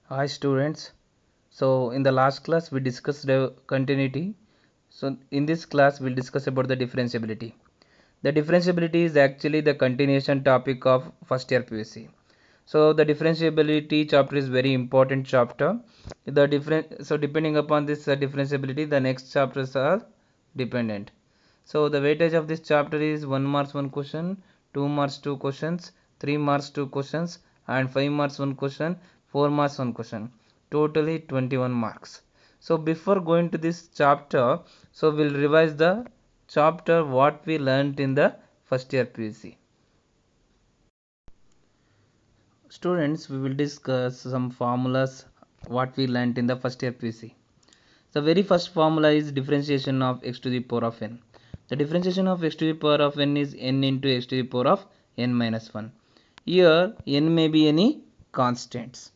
Hi students. So in the last class we discussed the continuity. So in this class we'll discuss about the differentiability. The differentiability is actually the continuation topic of first year PUC. So the differentiability chapter is very important chapter. So depending upon this differentiability, the next chapters are dependent. So the weightage of this chapter is 1 marks 1 question, 2 marks 2 questions, 3 marks 2 questions, and 5 marks 1 question, 4 marks 1 question. Totally 21 marks. So before going to this chapter, so we'll revise the chapter what we learned in the first year PUC. Students, we will discuss some formulas what we learnt in the first year PUC. The very first formula is differentiation of x to the power of n. The differentiation of x to the power of n is n into x to the power of n minus 1. Here n may be any constants.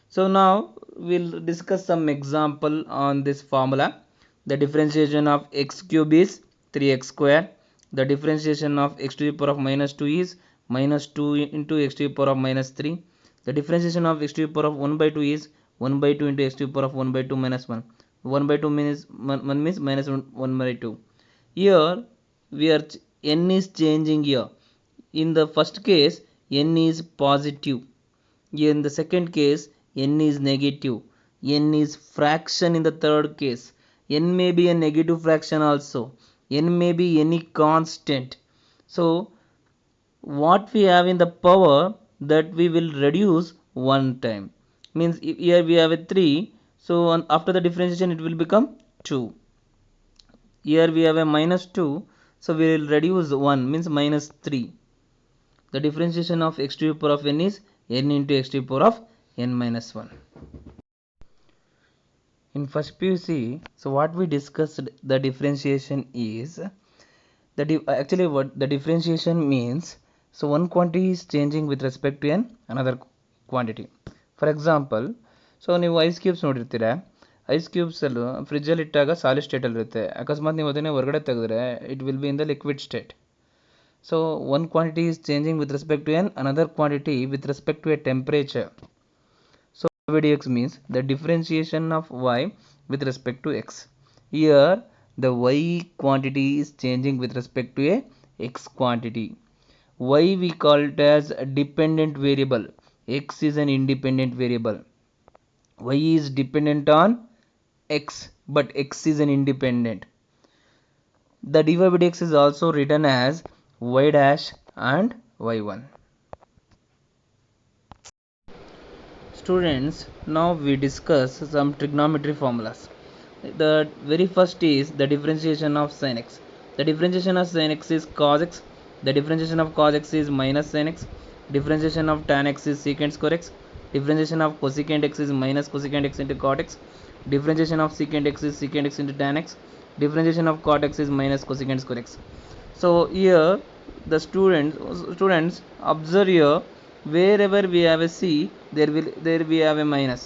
So now we'll discuss some example on this formula. The differentiation of x cube is 3x square. The differentiation of x to the power of minus 2 is minus 2 into x to the power of minus 3. The differentiation of x to the power of 1 by 2 is 1 by 2 into x to the power of 1 by 2 minus 1. 1 by 2 means 1 means minus 1 by 2. Here we are n is changing here. In the first case n is positive. In the second case n is negative. N is fraction in the third case. N may be a negative fraction also. N may be any constant. So what we have in the power that we will reduce one time. Means here we have a 3. So after the differentiation it will become 2. Here we have a minus 2. So we will reduce 1 means minus 3. The differentiation of x to the power of n is n into x to the power of n minus 1. In first PUC, so what we discussed the differentiation is actually what the differentiation means. So one quantity is changing with respect to another quantity. For example, so ನೀವು ice cubes ನೋಡಿರ್ತೀರ. Ice cubes ಅಲ್ಲೂ ಫ್ರಿಜ್ಜಲ್ಲಿ ಇಟ್ಟಾಗ solid ಸ್ಟೇಟಲ್ಲಿ ಇರುತ್ತೆ. ಅಕಸ್ಮಾತ್ ನೀವು ಅದನ್ನೇ ಹೊರಗಡೆ ತೆಗೆದ್ರೆ it will be in the liquid state. So one quantity is changing with respect to another quantity with respect to a temperature. So dx means the differentiation of y with respect to x. Here the y quantity is changing with respect to a x quantity. Y we call it as a dependent variable. X is an independent variable. Y is dependent on x, but x is an independent. The dy by dx is also written as y dash and y1. Students, now we discuss some trigonometry formulas. The very first is the differentiation of sin x. The differentiation of sin x is cos x. The differentiation of cos x is minus sin x. Differentiation of tan x is secant square x. Differentiation of cosecant x is minus cosecant x into cot x. Differentiation of secant x is secant x into tan x. Differentiation of cot x is minus cosecant square x. So here the students observe here, wherever we have a c, there we have a minus.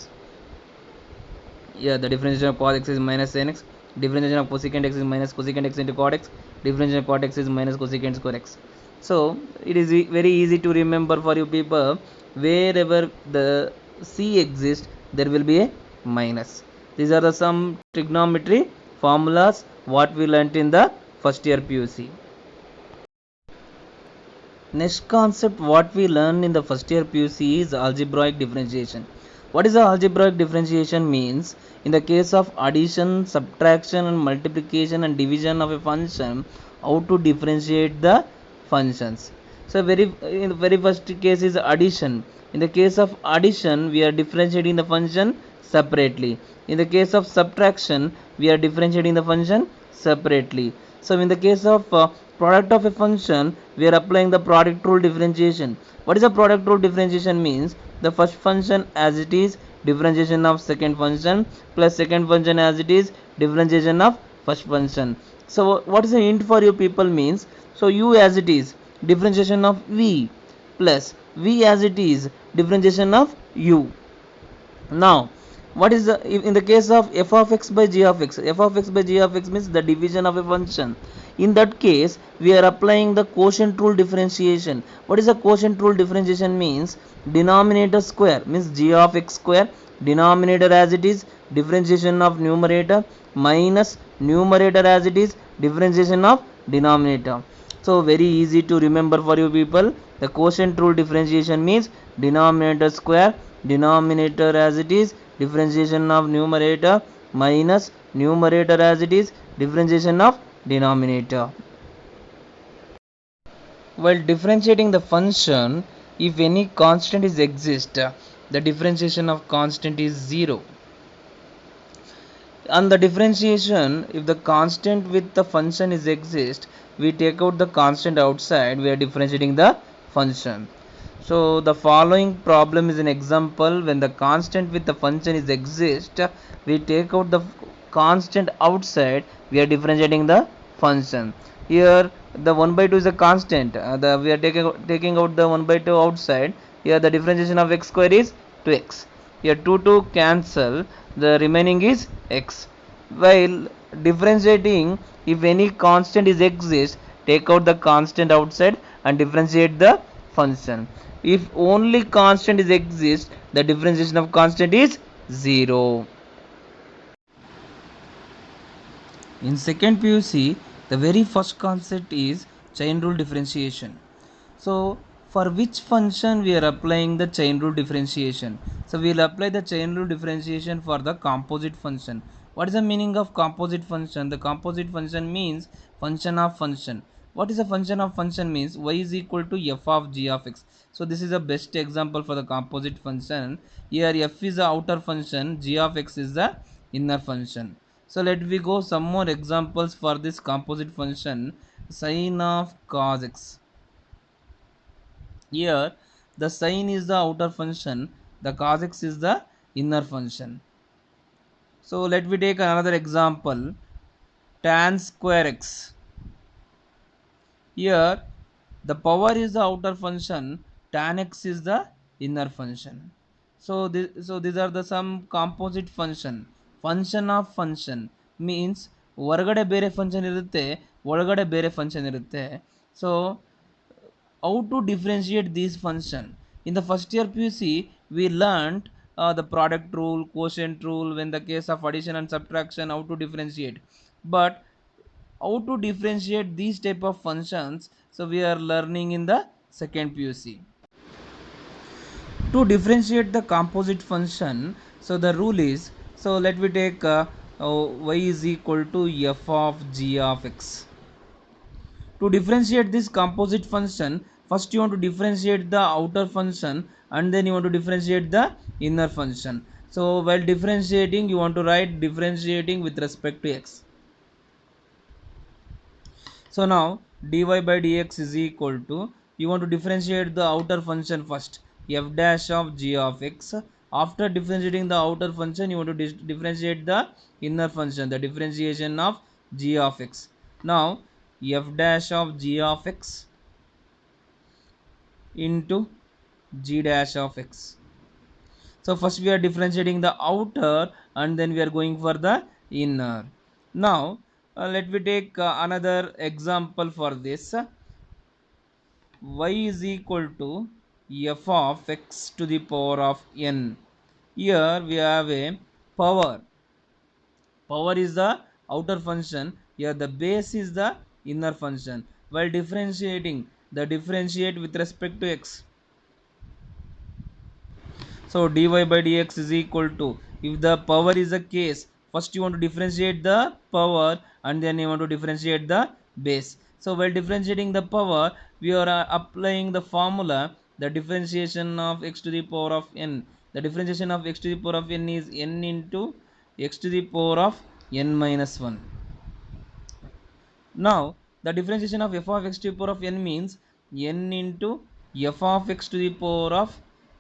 Yeah, the differentiation of cos x is minus sin x. Differentiation of cosecant x is minus cosecant x into cot x. Differentiation of cot x is minus cosecant square x. So it is very easy to remember for you people. Wherever the c exists, there will be a minus. These are the some trigonometry formulas what we learnt in the first year PUC. Next concept what we learned in the first year PUC is algebraic differentiation. What is the algebraic differentiation means? In the case of addition, subtraction and multiplication and division of a function, how to differentiate the functions. So in the very first case is addition. In the case of addition, we are differentiating the function separately. In the case of subtraction, we are differentiating the function separately. So in the case of product of a function, we are applying the product rule differentiation. What is the product rule differentiation means? The first function as it is, differentiation of second function, plus second function as it is, differentiation of first function. So what is the hint for you people means? So u as it is, differentiation of v, plus v as it is, differentiation of u. Now what is the in the case of f of x by g of x? F of x by g of x means the division of a function. In that case we are applying the quotient rule differentiation. What is the quotient rule differentiation means? Denominator square means g of x square denominator as it is, differentiation of numerator, minus numerator as it is, differentiation of denominator. So very easy to remember for you people. The quotient rule differentiation means denominator square, denominator as it is, differentiation of numerator, minus numerator as it is, differentiation of denominator. While differentiating the function, if any constant is exist, the differentiation of constant is 0. On the differentiation, if the constant with the function is exist, we take out the constant outside, we are differentiating the function. So the following problem is an example. When the constant with the function is exist, we take out the constant outside, we are differentiating the function. Here the 1 by 2 is a constant, we are taking out the 1 by 2 outside. Here the differentiation of x square is 2x. Here 2 cancel, the remaining is x. While differentiating, if any constant is exist, take out the constant outside and differentiate the function. If only constant is exist, the differentiation of constant is 0. In second PUC, the very first concept is chain rule differentiation. So for which function we are applying the chain rule differentiation? So we will apply the chain rule differentiation for the composite function. What is the meaning of composite function? The composite function means function of function. What is a function of function means y is equal to f of g of x. So this is the best example for the composite function. Here f is the outer function, g of x is the inner function. So let we go some more examples for this composite function. Sine of cos x. Here the sine is the outer function, the cos x is the inner function. So let me take another example, tan square x. Here the power is the outer function, tan x is the inner function. So these are the some composite function. Function of function means ಹೊರಗಡೆ ಬೇರೆ function ಇರುತ್ತೆ, ಒಳಗಡೆ ಬೇರೆ function ಇರುತ್ತೆ. So how to differentiate these function? In the first year PUC we learned the product rule, quotient rule, when the case of addition and subtraction, how to differentiate. But how to differentiate these type of functions, so we are learning in the second PUC. To differentiate the composite function, so the rule is, so let me take y is equal to f of g of x. To differentiate this composite function, first you want to differentiate the outer function and then you want to differentiate the inner function. So while differentiating, you want to write differentiating with respect to x. So now dy by dx is equal to, you want to differentiate the outer function first, f dash of g of x. After differentiating the outer function, you want to differentiate the inner function, the differentiation of g of x. Now f dash of g of x into g dash of x. So first we are differentiating the outer and then we are going for the inner. Now let me take another example for this. Y is equal to f of x to the power of n. Here we have a power. Power is the outer function. Here the base is the inner function. While differentiating, the differentiate with respect to x. So dy by dx is equal to, if the power is a case, first you want to differentiate the power and then you want to differentiate the base. So while differentiating the power, we are applying the formula, the differentiation of x to the power of n. The differentiation of x to the power of n is n into x to the power of n minus 1. Now the differentiation of f of x to the power of n means n into f of x to the power of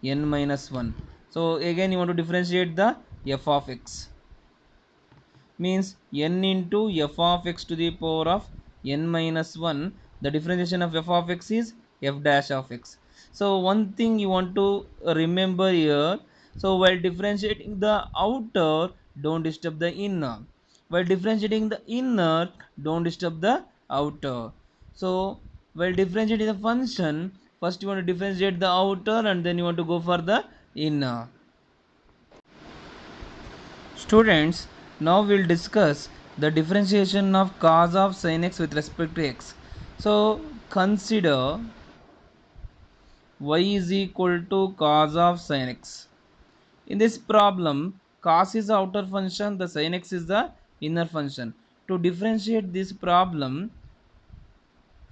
n minus 1. So again you want to differentiate the f of x, means n into f of x to the power of n minus 1. The differentiation of f of x is f dash of x. So one thing you want to remember here, so while differentiating the outer, don't disturb the inner. While differentiating the inner, don't disturb the outer. So while differentiating the function, first you want to differentiate the outer and then you want to go for the inner. Students, now we'll discuss the differentiation of cos of sin x with respect to x. So consider y is equal to cos of sin x. In this problem, cos is the outer function, the sin x is the inner function. To differentiate this problem,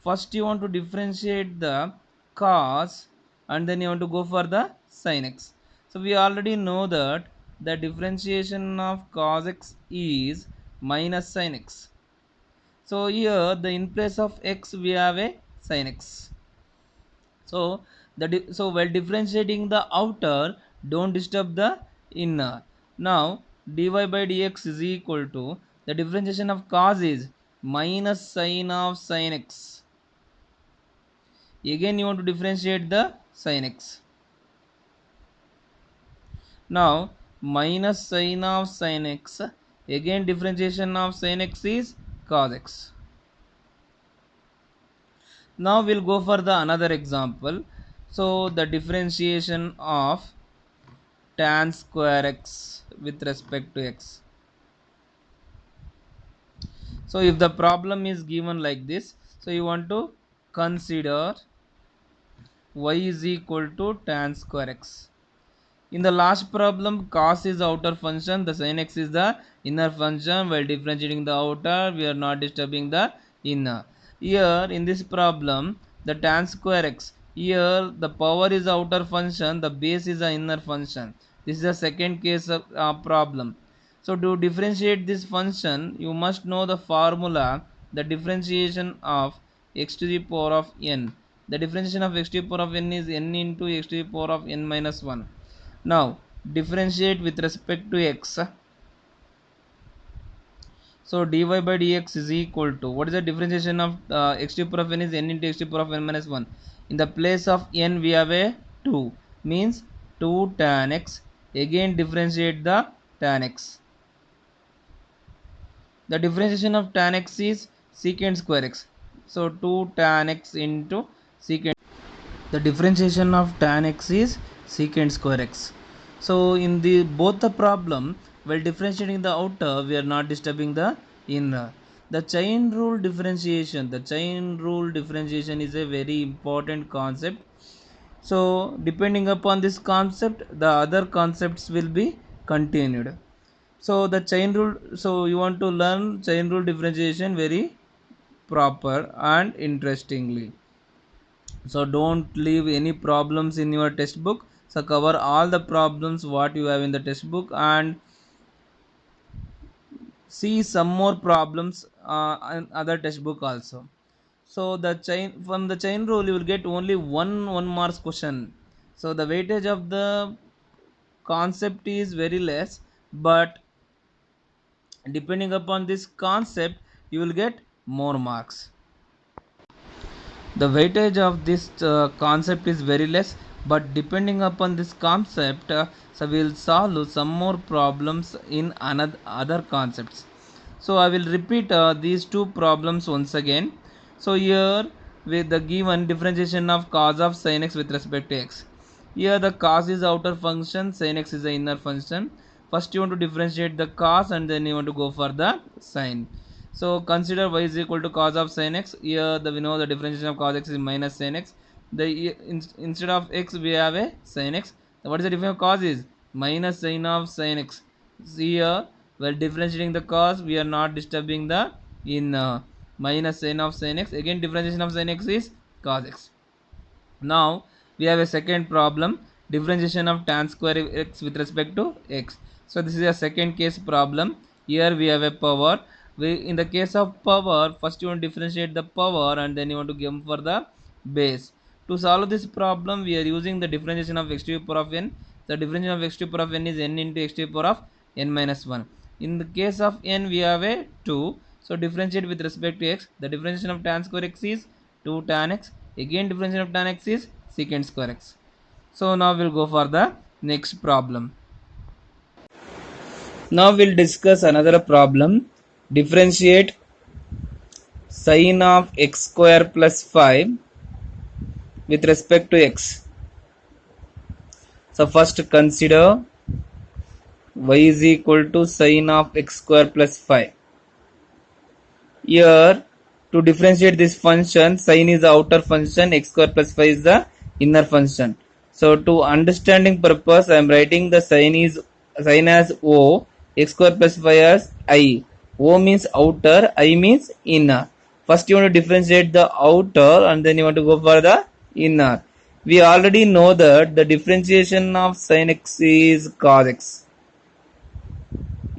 first you want to differentiate the cos and then you want to go for the sin x. So we already know that the differentiation of cos x is minus sin x. So here the in place of x we have a sin x. So so while differentiating the outer, don't disturb the inner. Now dy by dx is equal to the differentiation of cos is minus sin of sin x. Again you want to differentiate the sin x. Now minus sin of sin x, again differentiation of sin x is cos x. Now we'll go for the another example. So the differentiation of tan square x with respect to x. So if the problem is given like this, so you want to consider y is equal to tan square x. In the last problem, cos is outer function, the sin x is the inner function. While differentiating the outer, we are not disturbing the inner. Here in this problem, the tan square x, here the power is the outer function, the base is the inner function. This is the second case of problem. So to differentiate this function, you must know the formula, the differentiation of x to the power of n. The differentiation of x to the power of n is n into x to the power of n minus 1. Now differentiate with respect to x. So dy by dx is equal to, what is the differentiation of x to the power of n is n into x to the power of n minus 1. In the place of n we have a 2, means 2 tan x. Again differentiate the tan x. The differentiation of tan x is secant square x. So 2 tan x into secant. The differentiation of tan x is secant square x. So in the both the problem, while differentiating the outer, we are not disturbing the inner. The chain rule differentiation is a very important concept. So depending upon this concept, the other concepts will be continued. So the chain rule, so you want to learn chain rule differentiation very proper and interestingly. So don't leave any problems in your textbook. So cover all the problems what you have in the textbook and see some more problems in other textbook also. So the chain, from the chain rule you will get only one marks question. So the weightage of the concept is very less, but depending upon this concept you will get more marks. The weightage of this concept is very less, but depending upon this concept, so we will solve some more problems in another other concepts. So I will repeat these two problems once again. So here with the given differentiation of cos of sin x with respect to x. Here the cos is outer function, sin x is the inner function. First you want to differentiate the cos and then you want to go for the sin. So consider y is equal to cos of sin x. Here we know the differentiation of cos x is minus sin x. Instead of x we have a sin x. So what is the difference of cos is minus sin of sin x. See here while differentiating the cos we are not disturbing the in minus sin of sin x. Again differentiation of sin x is cos x. Now we have a second problem, differentiation of tan square x with respect to x. So this is a second case problem. Here we have a power. In the case of power, first you want to differentiate the power and then you want to give for the base. To solve this problem, we are using the differentiation of x to the power of n. The differentiation of x to the power of n is n into x to the power of n minus 1. In the case of n, we have a 2. So differentiate with respect to x. The differentiation of tan square x is 2 tan x. Again differentiation of tan x is secant square x. So now we'll go for the next problem. Now we'll discuss another problem. Differentiate sin of x square plus 5 with respect to x. So first consider y is equal to sine of x square plus 5. Here, to differentiate this function, sine is the outer function, x square plus 5 is the inner function. So to understanding purpose, I am writing the sine as O, x square plus 5 as I. O means outer, I means inner. First you want to differentiate the outer and then you want to go for the inner. We already know that the differentiation of sin x is cos x.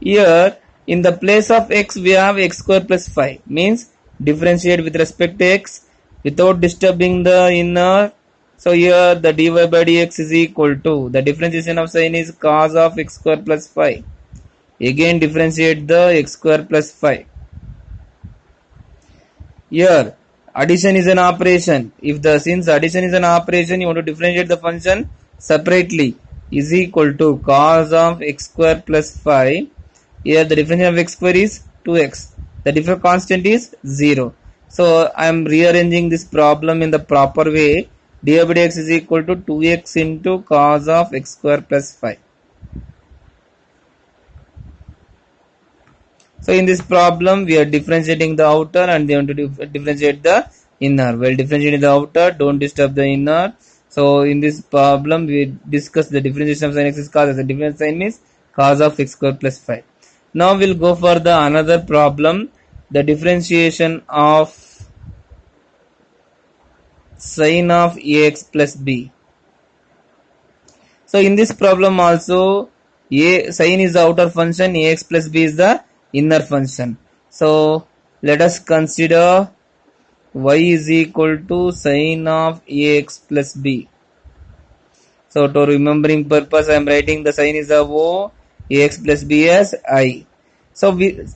Here in the place of x we have x square plus 5, means differentiate with respect to x without disturbing the inner. So here the dy by dx is equal to, the differentiation of sin is cos of x square plus 5. Again differentiate the x square plus 5. Here addition is an operation. Since addition is an operation, you want to differentiate the function separately, is equal to cos of x square plus 5. Here the differentiation of x square is 2x. The different constant is 0. So I am rearranging this problem in the proper way. dy by dx is equal to 2x into cos of x square plus 5. So in this problem we are differentiating the outer and they want to differentiate the inner. While differentiating the outer, don't disturb the inner. So in this problem we discuss the differentiation of sin x is cos. The difference sign means cos of x square plus 5. Now we'll go for the another problem, the differentiation of sin of ax plus b. So in this problem also, sin is the outer function, ax plus b is the inner function. So let us consider y is equal to sin of ax plus b. So to remembering purpose I am writing the sin is of O, ax plus b as I. So we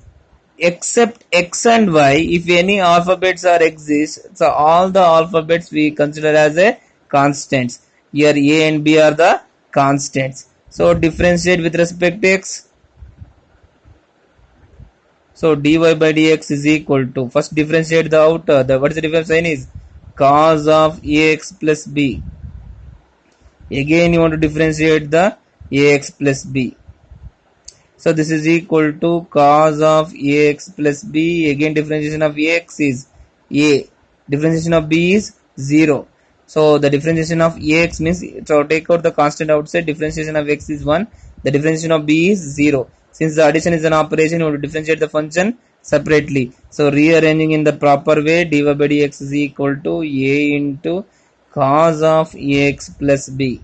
except x and y, if any alphabets are exist, so all the alphabets we consider as a constants. Here a and b are the constants. So differentiate with respect to x. So dy by dx is equal to, first differentiate the outer, what is the difference sign is cos of ax plus b. Again you want to differentiate the ax plus b. So this is equal to cos of ax plus b. Again differentiation of ax is a, differentiation of b is 0. So the differentiation of ax means, so take out the constant outside, differentiation of x is 1, the differentiation of b is 0. Since the addition is an operation, you want to differentiate the function separately. So rearranging in the proper way, dy by dx is equal to a into cos of ax plus b.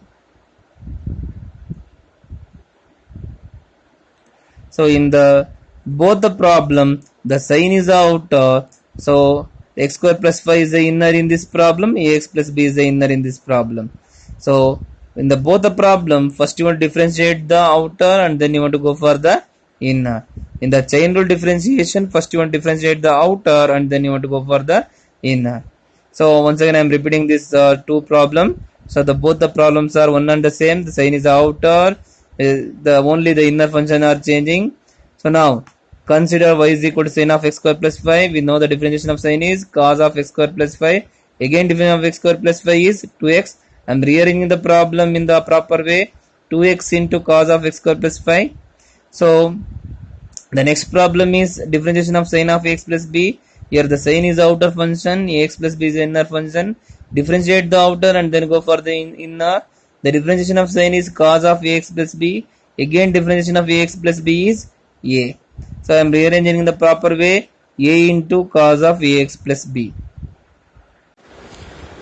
So in the both the problem, the sign is outer. So x square plus 5 is the inner in this problem, ax plus b is the inner in this problem. So in the both the problem, first you want to differentiate the outer and then you want to go for the inner. In the chain rule differentiation, first you want to differentiate the outer and then you want to go for the inner. So once again I am repeating this two problem. So both the problems are one and the same. The sign is outer. Only the inner function are changing. So now consider y is equal to sin of x square plus 5. We know the differentiation of sin is cos of x square plus 5. Again differentiation of x square plus 5 is 2x. I am rearranging the problem in the proper way. 2x into cos of x square plus 5. So the next problem is differentiation of sin of x plus b. Here the sin is outer function, ax plus b is the inner function. Differentiate the outer and then go for the inner. The differentiation of sin is cos of ax plus b. Again differentiation of ax plus b is a. So I am rearranging in the proper way, a into cos of ax plus b.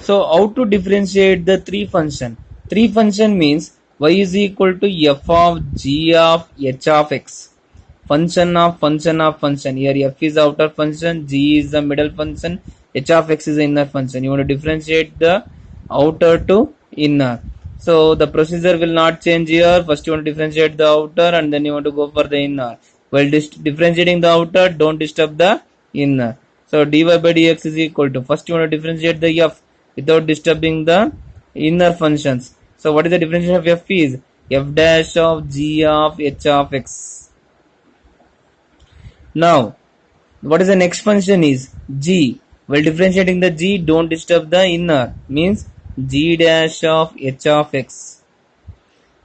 So how to differentiate the three function? Three function means y is equal to f of g of h of x. Function of function of function. Here f is outer function, g is the middle function, h of x is the inner function. You want to differentiate the outer to inner. So the procedure will not change here. First you want to differentiate the outer and then you want to go for the inner. While differentiating the outer, don't disturb the inner. So dy by dx is equal to, first you want to differentiate the f without disturbing the inner functions. So what is the differentiation of f is f dash of g of h of x. Now what is the next function is g. While differentiating the g, don't disturb the inner, means g dash of h of x.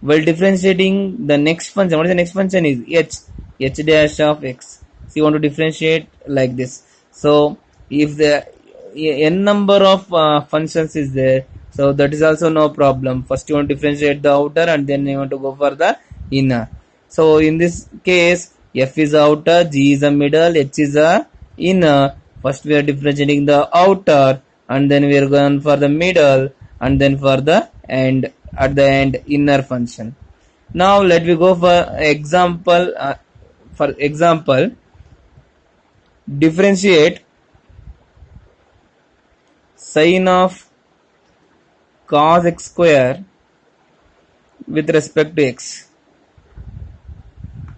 while differentiating the next function. What is the next function? Is h dash of x. So you want to differentiate like this. So if the n number of functions is there, so that is also no problem. First you want to differentiate the outer and then you want to go for the inner. So in this case, f is outer, g is a middle, h is a inner. First we are differentiating the outer and then we are going for the middle and then for the end, at the end, inner function. Now let me go for example. For example, differentiate sine of cos x square with respect to x.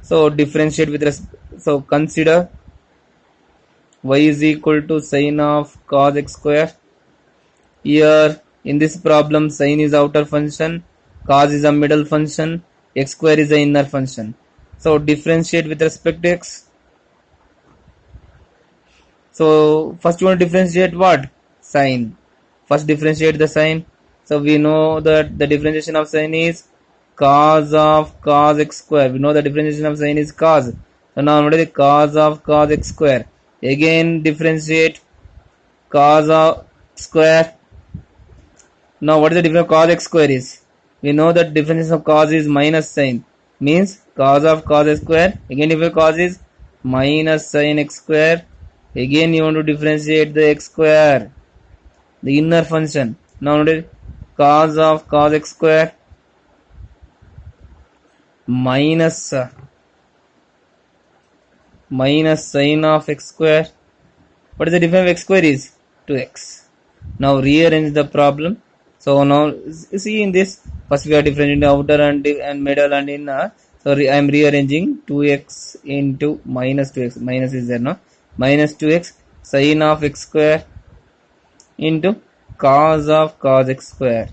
So differentiate with so consider y is equal to sine of cos x square. Here in this problem, sine is outer function, cos is a middle function, x square is the inner function. So differentiate with respect to x. So first you want to differentiate what? Sine. First differentiate the sine. So we know that the differentiation of sine is cos of cos x square. We know the differentiation of sine is cos. So now what is the cos of cos x square? Again differentiate cos of square. Now what is the difference of cos x square is? We know that differentiation of cos is minus sine. Means cos of cos x square. Again if your cos is minus sine x square. Again you want to differentiate the x square, the inner function. Now what is cos of cos x square minus sine of x square. What is the difference of x square is? 2x. Now rearrange the problem. So now see in this, first we are differentiating the outer and middle and inner. So I am rearranging 2x into minus 2x. Minus is there, no? Minus 2x sine of x square into cos of cos x square.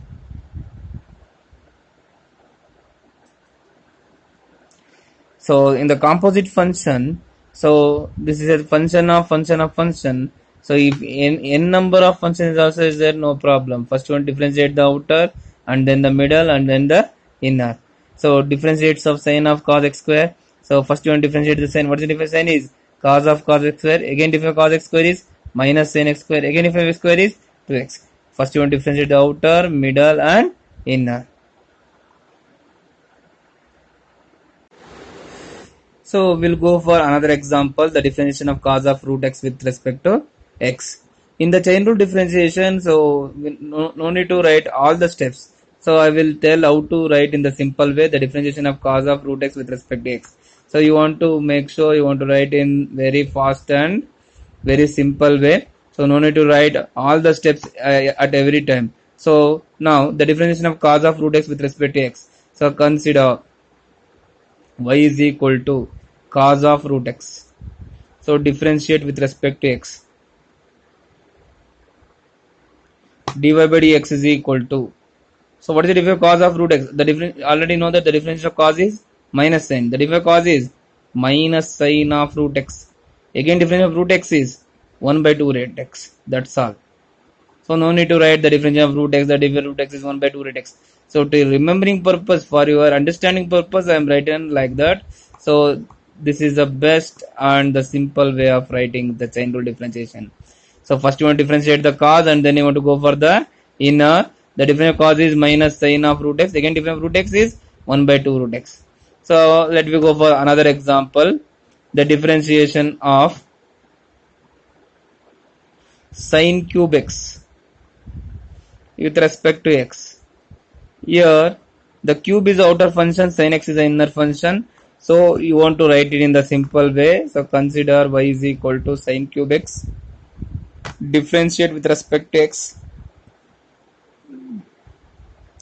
So in the composite function, so this is a function of function. So if n number of functions also is there, no problem. First you want to differentiate the outer and then the middle and then the inner. So differentiates of sine of cos x square. So first you want to differentiate the sine. What is the difference? Sine is cos of cos x square. Again difference of cos x square is minus sine x square. Again difference of x square is 2x. First you want to differentiate the outer, middle and inner. So we'll go for another example, the differentiation of cos of root x with respect to x. In the chain rule differentiation, so no need to write all the steps. So I will tell how to write in the simple way the differentiation of cos of root x with respect to x. So you want to make sure you want to write in very fast and very simple way. So no need to write all the steps at every time. So now the differentiation of cos of root x with respect to x. So consider y is equal to cos of root x. So differentiate with respect to x. dy by dx is equal to. So what is the difference of cos of root x? The difference, already know that the difference of cos is minus sine. The difference of cos is minus sine of root x. Again difference of root x is 1 by 2 root x. That's all. So no need to write the difference of root x. The difference of root x is 1 by 2 root x. So to remembering purpose, for your understanding purpose, I am writing like that. So this is the best and the simple way of writing the chain rule differentiation. So first you want to differentiate the cos and then you want to go for the inner. The difference of cos is minus sine of root x. Again difference of root x is 1 by 2 root x. So let me go for another example. The differentiation of sine cube x with respect to x. Here the cube is outer function, sin x is the inner function. So you want to write it in the simple way. So consider y is equal to sine cube x. Differentiate with respect to x.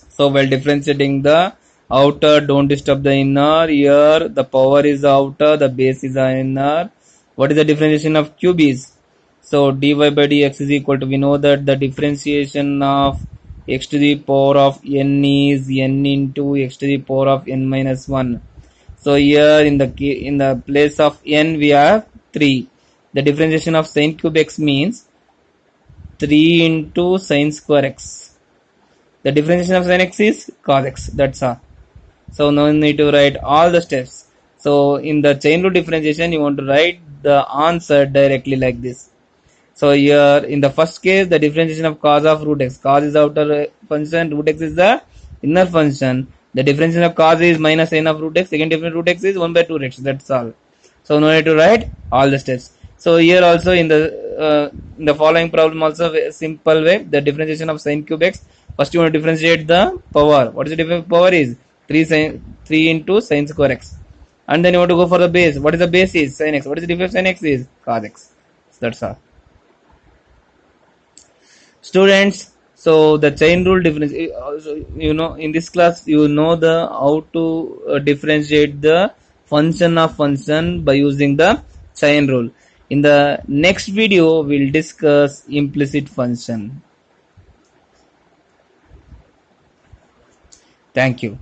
So while differentiating the outer, don't disturb the inner. Here the power is the outer, the base is the inner. What is the differentiation of cube is? So dy by dx is equal to, we know that the differentiation of x to the power of n is n into x to the power of n minus 1. So here in the place of n we have 3. The differentiation of sin cube x means 3 into sin square x. The differentiation of sin x is cos x. That's all. So no need to write all the steps. So in the chain rule differentiation you want to write the answer directly like this. So here in the first case, the differentiation of cos of root x. Cos is the outer function, root x is the inner function. The differentiation of cos is minus sin of root x. Second differentiation root x is 1 by 2 x. That's all. So no need to write all the steps. So here also in the following problem also a simple way, the differentiation of sin cube x. First you want to differentiate the power. What is the power is 3 into sin square x. And then you want to go for the base. What is the base is sin x. What is the difference sin x is cos x. So that's all. Students, so the chain rule difference, you know, in this class you know the how to differentiate the function of function by using the chain rule. In the next video we'll discuss implicit function. Thank you.